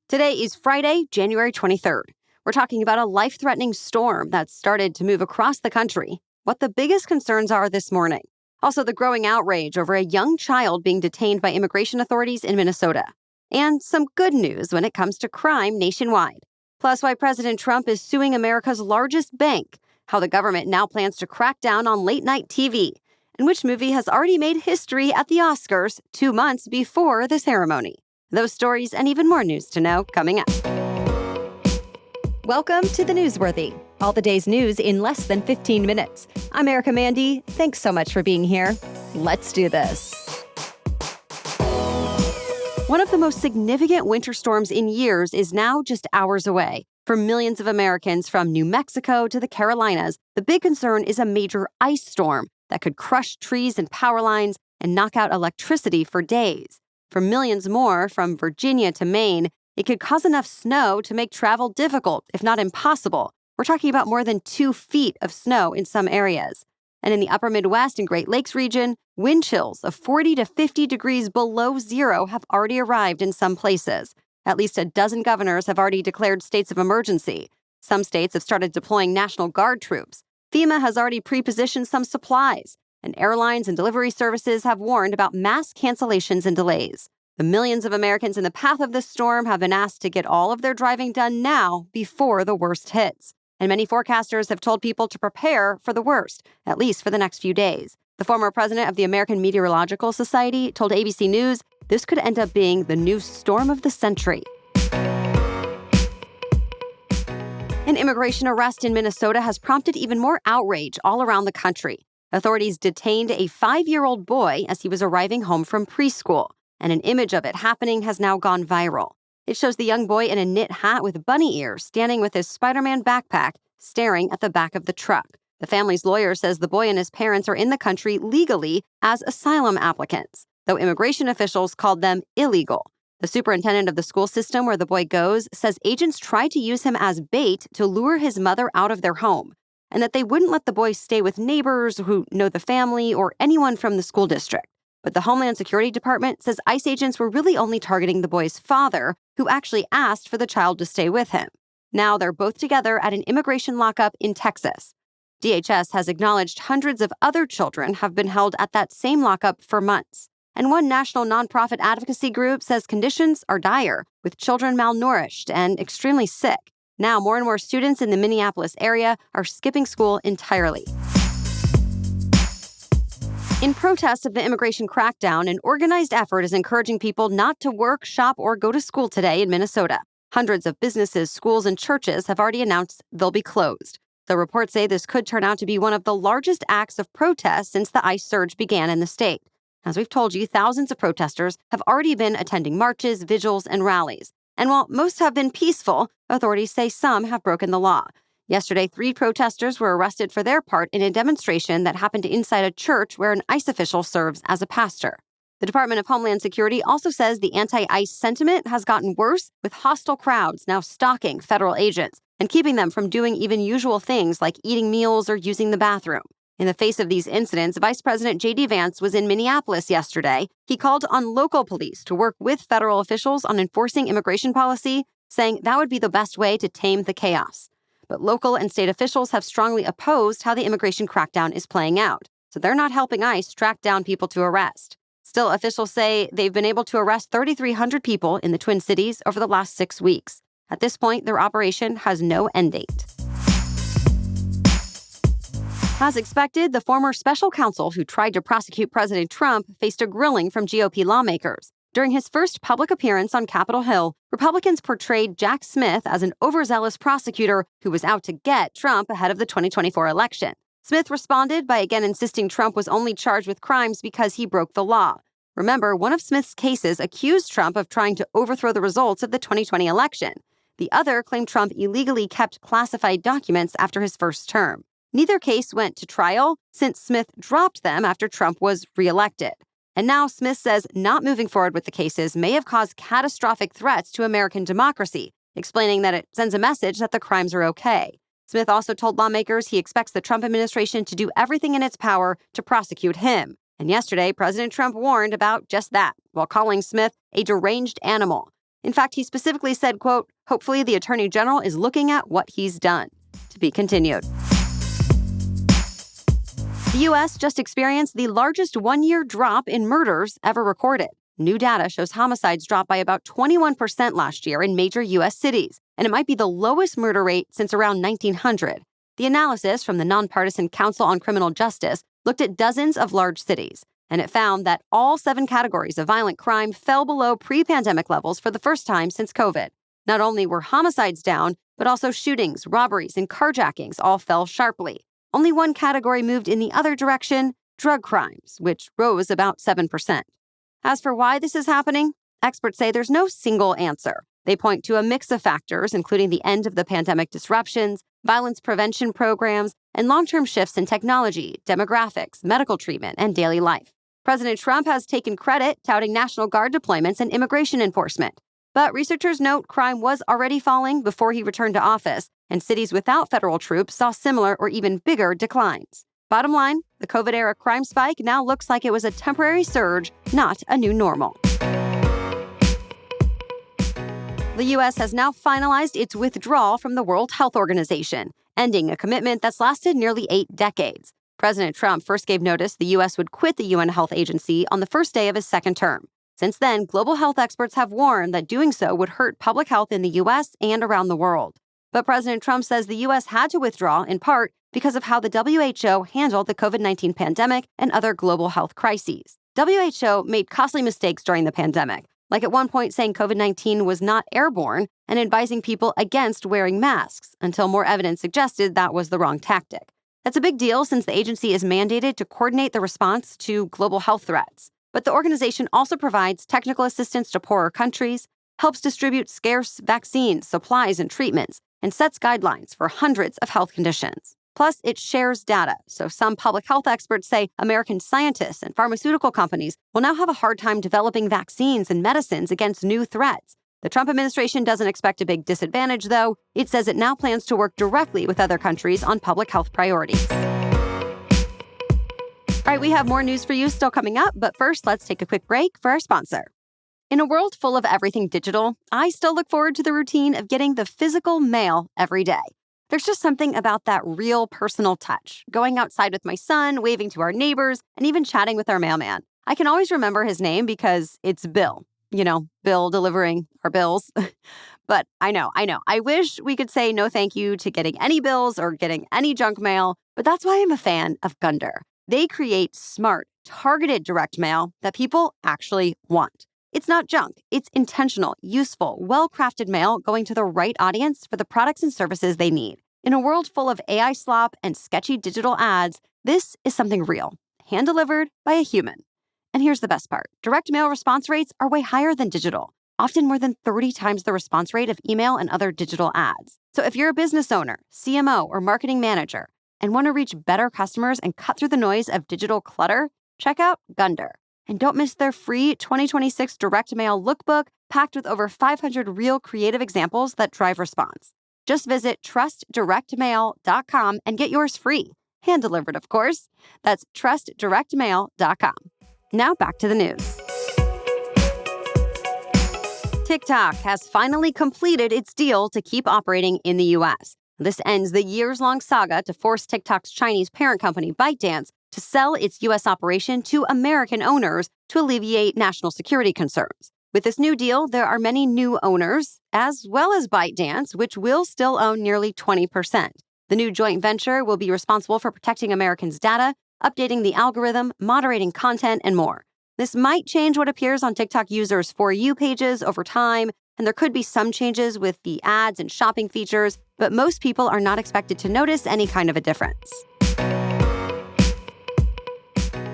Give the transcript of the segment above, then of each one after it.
Today is Friday, January 23rd. We're talking about a life-threatening storm that's started to move across the country, what the biggest concerns are this morning. Also, the growing outrage over a young child being detained by immigration authorities in Minnesota. And some good news when it comes to crime nationwide. Plus, why President Trump is suing America's largest bank, how the government now plans to crack down on late-night TV, and which movie has already made history at the Oscars 2 months before the ceremony. Those stories and even more news to know coming up. Welcome to The Newsworthy, all the day's news in less than 15 minutes. I'm Erica Mandy. Thanks so much for being here. Let's do this. One of the most significant winter storms in years is now just hours away. For millions of Americans from New Mexico to the Carolinas, the big concern is a major ice storm that could crush trees and power lines and knock out electricity for days. For millions more, from Virginia to Maine, it could cause enough snow to make travel difficult, if not impossible. We're talking about more than 2 feet of snow in some areas. And in the upper Midwest and Great Lakes region, wind chills of 40 to 50 degrees below zero have already arrived in some places. At least a dozen governors have already declared states of emergency. Some states have started deploying National Guard troops. FEMA has already pre-positioned some supplies. And airlines and delivery services have warned about mass cancellations and delays. The millions of Americans in the path of this storm have been asked to get all of their driving done now before the worst hits. And many forecasters have told people to prepare for the worst, at least for the next few days. The former president of the American Meteorological Society told ABC News this could end up being the new storm of the century. An immigration arrest in Minnesota has prompted even more outrage all around the country. Authorities detained a 5-year-old boy as he was arriving home from preschool, and an image of it happening has now gone viral. It shows the young boy in a knit hat with bunny ears standing with his Spider-Man backpack, staring at the back of the truck. The family's lawyer says the boy and his parents are in the country legally as asylum applicants, though immigration officials called them illegal. The superintendent of the school system where the boy goes says agents tried to use him as bait to lure his mother out of their home, and that they wouldn't let the boy stay with neighbors who know the family or anyone from the school district. But the Homeland Security Department says ICE agents were really only targeting the boy's father, who actually asked for the child to stay with him. Now they're both together at an immigration lockup in Texas. DHS has acknowledged hundreds of other children have been held at that same lockup for months. And one national nonprofit advocacy group says conditions are dire, with children malnourished and extremely sick. Now more and more students in the Minneapolis area are skipping school entirely. In protest of the immigration crackdown, an organized effort is encouraging people not to work, shop, or go to school today in Minnesota. Hundreds of businesses, schools, and churches have already announced they'll be closed. The reports say this could turn out to be one of the largest acts of protest since the ICE surge began in the state. As we've told you, thousands of protesters have already been attending marches, vigils, and rallies. And while most have been peaceful, authorities say some have broken the law. Yesterday, 3 protesters were arrested for their part in a demonstration that happened inside a church where an ICE official serves as a pastor. The Department of Homeland Security also says the anti-ICE sentiment has gotten worse, with hostile crowds now stalking federal agents and keeping them from doing even usual things like eating meals or using the bathroom. In the face of these incidents, Vice President J.D. Vance was in Minneapolis yesterday. He called on local police to work with federal officials on enforcing immigration policy, saying that would be the best way to tame the chaos. But local and state officials have strongly opposed how the immigration crackdown is playing out, so they're not helping ICE track down people to arrest. Still, officials say they've been able to arrest 3,300 people in the Twin Cities over the last 6 weeks. At this point, their operation has no end date. As expected, the former special counsel who tried to prosecute President Trump faced a grilling from GOP lawmakers. During his first public appearance on Capitol Hill, Republicans portrayed Jack Smith as an overzealous prosecutor who was out to get Trump ahead of the 2024 election. Smith responded by again insisting Trump was only charged with crimes because he broke the law. Remember, one of Smith's cases accused Trump of trying to overthrow the results of the 2020 election. The other claimed Trump illegally kept classified documents after his first term. Neither case went to trial since Smith dropped them after Trump was reelected. And now Smith says not moving forward with the cases may have caused catastrophic threats to American democracy, explaining that it sends a message that the crimes are okay. Smith also told lawmakers he expects the Trump administration to do everything in its power to prosecute him. And yesterday, President Trump warned about just that, while calling Smith a deranged animal. In fact, he specifically said, quote, "Hopefully the Attorney General is looking at what he's done." To be continued. The U.S. just experienced the largest one-year drop in murders ever recorded. New data shows homicides dropped by about 21% last year in major U.S. cities, and it might be the lowest murder rate since around 1900. The analysis from the Nonpartisan Council on Criminal Justice looked at dozens of large cities, and it found that all 7 categories of violent crime fell below pre-pandemic levels for the first time since COVID. Not only were homicides down, but also shootings, robberies, and carjackings all fell sharply. Only one category moved in the other direction: drug crimes, which rose about 7%. As for why this is happening, experts say there's no single answer. They point to a mix of factors, including the end of the pandemic disruptions, violence prevention programs, and long-term shifts in technology, demographics, medical treatment, and daily life. President Trump has taken credit, touting National Guard deployments and immigration enforcement. But researchers note crime was already falling before he returned to office, and cities without federal troops saw similar or even bigger declines. Bottom line, the COVID-era crime spike now looks like it was a temporary surge, not a new normal. The U.S. has now finalized its withdrawal from the World Health Organization, ending a commitment that's lasted nearly 8 decades. President Trump first gave notice the U.S. would quit the UN Health Agency on the first day of his second term. Since then, global health experts have warned that doing so would hurt public health in the U.S. and around the world. But President Trump says the U.S. had to withdraw, in part, because of how the WHO handled the COVID-19 pandemic and other global health crises. WHO made costly mistakes during the pandemic, like at one point saying COVID-19 was not airborne and advising people against wearing masks until more evidence suggested that was the wrong tactic. That's a big deal since the agency is mandated to coordinate the response to global health threats. But the organization also provides technical assistance to poorer countries, helps distribute scarce vaccines, supplies, and treatments, and sets guidelines for hundreds of health conditions. Plus, it shares data, so some public health experts say American scientists and pharmaceutical companies will now have a hard time developing vaccines and medicines against new threats. The Trump administration doesn't expect a big disadvantage, though. It says it now plans to work directly with other countries on public health priorities. All right, we have more news for you still coming up, but first, let's take a quick break for our sponsor. In a world full of everything digital, I still look forward to the routine of getting the physical mail every day. There's just something about that real personal touch, going outside with my son, waving to our neighbors, and even chatting with our mailman. I can always remember his name because it's Bill. You know, Bill delivering our bills. But I know. I wish we could say no thank you to getting any bills or getting any junk mail, but that's why I'm a fan of Gundir. They create smart, targeted direct mail that people actually want. It's not junk. It's intentional, useful, well-crafted mail going to the right audience for the products and services they need. In a world full of AI slop and sketchy digital ads, this is something real, hand-delivered by a human. And here's the best part. Direct mail response rates are way higher than digital, often more than 30 times the response rate of email and other digital ads. So if you're a business owner, CMO, or marketing manager and want to reach better customers and cut through the noise of digital clutter, check out Gundir. And don't miss their free 2026 Direct Mail Lookbook, packed with over 500 real creative examples that drive response. Just visit trustdirectmail.com and get yours free. Hand-delivered, of course. That's trustdirectmail.com. Now back to the news. TikTok has finally completed its deal to keep operating in the U.S. This ends the years-long saga to force TikTok's Chinese parent company, ByteDance, to sell its U.S. operation to American owners to alleviate national security concerns. With this new deal, there are many new owners, as well as ByteDance, which will still own nearly 20%. The new joint venture will be responsible for protecting Americans' data, updating the algorithm, moderating content, and more. This might change what appears on TikTok users' For You pages over time, and there could be some changes with the ads and shopping features, but most people are not expected to notice any kind of a difference.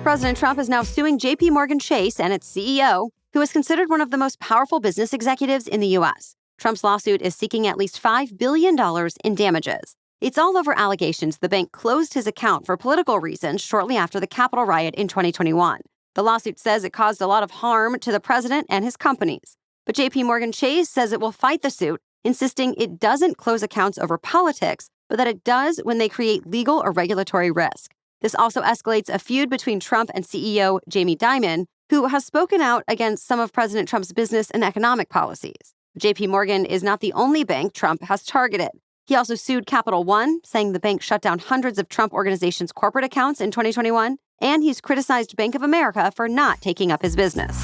President Trump is now suing JP Chase and its CEO, who is considered one of the most powerful business executives in the U.S. Trump's lawsuit is seeking at least $5 billion in damages. It's all over allegations the bank closed his account for political reasons shortly after the Capitol riot in 2021. The lawsuit says it caused a lot of harm to the president and his companies. But JP Chase says it will fight the suit, insisting it doesn't close accounts over politics, but that it does when they create legal or regulatory risk. This also escalates a feud between Trump and CEO Jamie Dimon, who has spoken out against some of President Trump's business and economic policies. JP Morgan is not the only bank Trump has targeted. He also sued Capital One, saying the bank shut down hundreds of Trump Organization's corporate accounts in 2021, and he's criticized Bank of America for not taking up his business.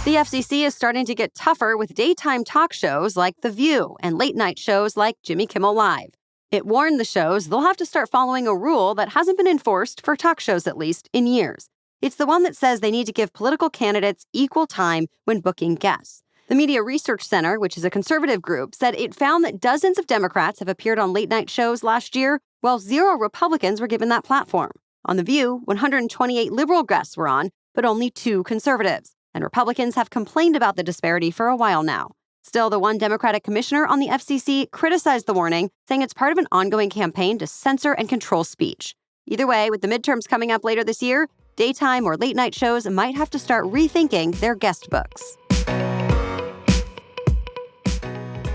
The FCC is starting to get tougher with daytime talk shows like The View and late-night shows like Jimmy Kimmel Live. It warned the shows they'll have to start following a rule that hasn't been enforced, for talk shows at least, in years. It's the one that says they need to give political candidates equal time when booking guests. The Media Research Center, which is a conservative group, said it found that dozens of Democrats have appeared on late-night shows last year, while 0 Republicans were given that platform. On The View, 128 liberal guests were on, but only 2 conservatives. And Republicans have complained about the disparity for a while now. Still, the one Democratic commissioner on the FCC criticized the warning, saying it's part of an ongoing campaign to censor and control speech. Either way, with the midterms coming up later this year, daytime or late-night shows might have to start rethinking their guest books.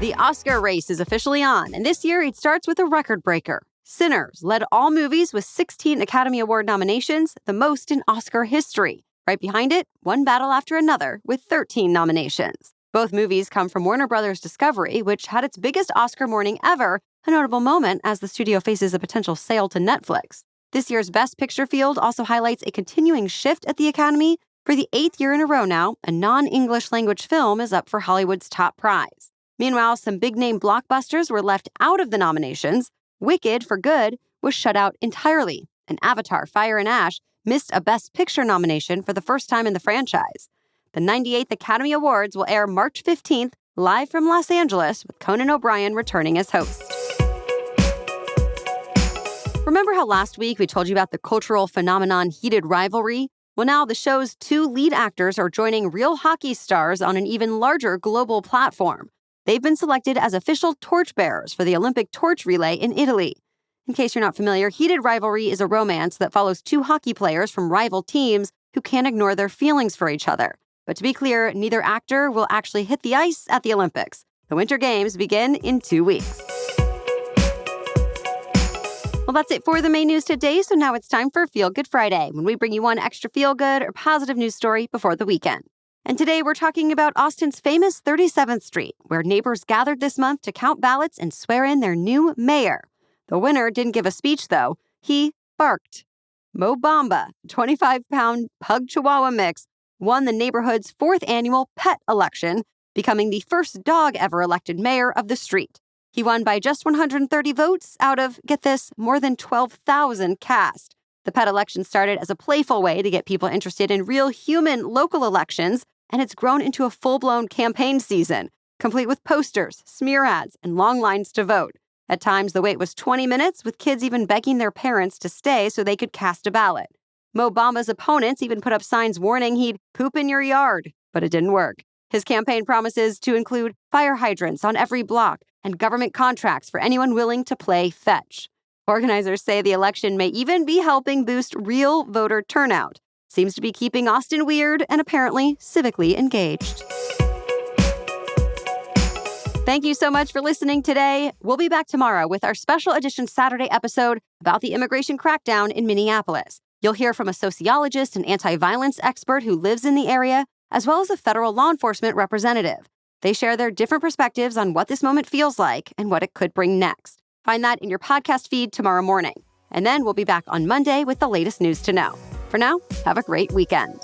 The Oscar race is officially on, and this year it starts with a record breaker. Sinners led all movies with 16 Academy Award nominations, the most in Oscar history. Right behind it, One Battle After Another with 13 nominations. Both movies come from Warner Brothers' Discovery, which had its biggest Oscar morning ever, a notable moment as the studio faces a potential sale to Netflix. This year's Best Picture field also highlights a continuing shift at the Academy. For the 8th year in a row now, a non-English language film is up for Hollywood's top prize. Meanwhile, some big-name blockbusters were left out of the nominations. Wicked, for good, was shut out entirely, and Avatar: Fire and Ash missed a Best Picture nomination for the first time in the franchise. The 98th Academy Awards will air March 15th, live from Los Angeles, with Conan O'Brien returning as host. Remember how last week we told you about the cultural phenomenon heated rivalry? Well, now the show's 2 lead actors are joining real hockey stars on an even larger global platform. They've been selected as official torchbearers for the Olympic torch relay in Italy. In case you're not familiar, heated rivalry is a romance that follows 2 hockey players from rival teams who can't ignore their feelings for each other. But to be clear, neither actor will actually hit the ice at the Olympics. The Winter Games begin in 2 weeks. Well, that's it for the main news today, so now it's time for Feel Good Friday, when we bring you one extra feel-good or positive news story before the weekend. And today we're talking about Austin's famous 37th Street, where neighbors gathered this month to count ballots and swear in their new mayor. The winner didn't give a speech, though. He barked. Mo Bamba, a 25-pound pug chihuahua mix, won the neighborhood's 4th annual pet election, becoming the first dog ever elected mayor of the street. He won by just 130 votes out of, get this, more than 12,000 cast. The pet election started as a playful way to get people interested in real human local elections, and it's grown into a full-blown campaign season, complete with posters, smear ads, and long lines to vote. At times, the wait was 20 minutes, with kids even begging their parents to stay so they could cast a ballot. Mo Bamba's opponents even put up signs warning he'd poop in your yard, but it didn't work. His campaign promises to include fire hydrants on every block and government contracts for anyone willing to play fetch. Organizers say the election may even be helping boost real voter turnout. Seems to be keeping Austin weird and apparently civically engaged. Thank you so much for listening today. We'll be back tomorrow with our special edition Saturday episode about the immigration crackdown in Minneapolis. You'll hear from a sociologist and anti-violence expert who lives in the area, as well as a federal law enforcement representative. They share their different perspectives on what this moment feels like and what it could bring next. Find that in your podcast feed tomorrow morning. And then we'll be back on Monday with the latest news to know. For now, have a great weekend.